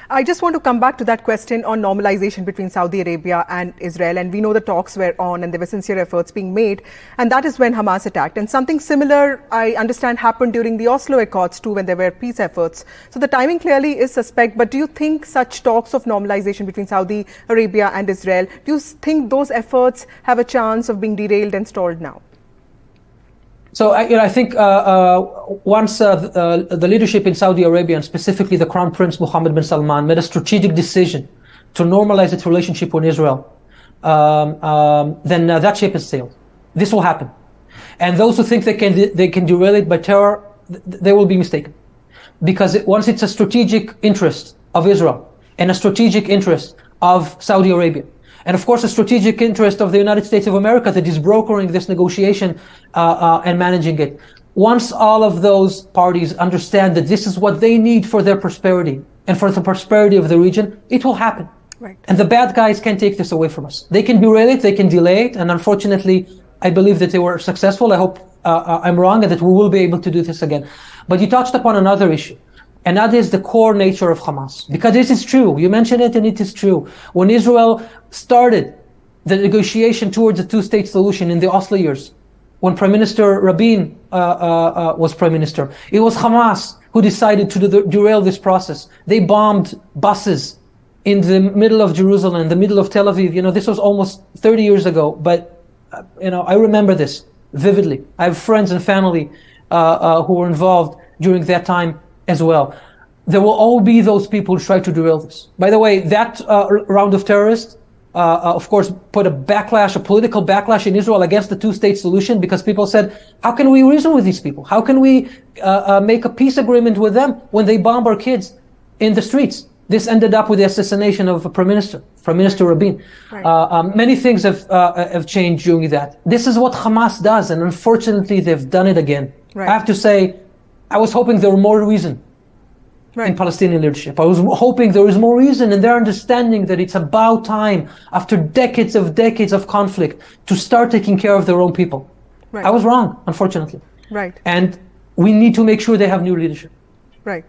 I just want to come back to that question on normalization between Saudi Arabia and Israel. And we know the talks were on and there were sincere efforts being made. And that is when Hamas attacked. And something similar, I understand, happened during the Oslo Accords too, when there were peace efforts. So the timing clearly is suspect. But do you think such talks of normalization between Saudi Arabia and Israel, do you think those efforts have a chance of being derailed and stalled now? So I think once the leadership in Saudi Arabia, and specifically the Crown Prince Mohammed bin Salman, made a strategic decision to normalize its relationship with Israel, then that ship has sailed. This will happen. And those who think they can derail it by terror, they will be mistaken. Because once it's a strategic interest of Israel and a strategic interest of Saudi Arabia, and of course, a strategic interest of the United States of America that is brokering this negotiation and managing it. Once all of those parties understand that this is what they need for their prosperity and for the prosperity of the region, it will happen. Right. And the bad guys can't take this away from us. They can derail it, they can delay it, and unfortunately, I believe that they were successful. I hope I'm wrong and that we will be able to do this again. But you touched upon another issue. And that is the core nature of Hamas. Because this is true. You mentioned it and it is true. When Israel started the negotiation towards a two-state solution in the Oslo years, when Prime Minister Rabin was Prime Minister, it was Hamas who decided to derail this process. They bombed buses in the middle of Jerusalem, in the middle of Tel Aviv. You know, this was almost 30 years ago. But, I remember this vividly. I have friends and family who were involved during that time as well. There will all be those people who try to derail this. By the way, that round of terrorists, of course, put a political backlash in Israel against the two-state solution, because people said, how can we reason with these people? How can we make a peace agreement with them when they bomb our kids in the streets? This ended up with the assassination of Prime Minister Rabin. Right. Many things have changed during that. This is what Hamas does, and unfortunately, they've done it again. Right. I have to say, I was hoping there were more reason in Palestinian leadership. I was hoping there was more reason in their understanding that it's about time, after decades of conflict, to start taking care of their own people. Right. I was wrong, unfortunately. Right. And we need to make sure they have new leadership. Right.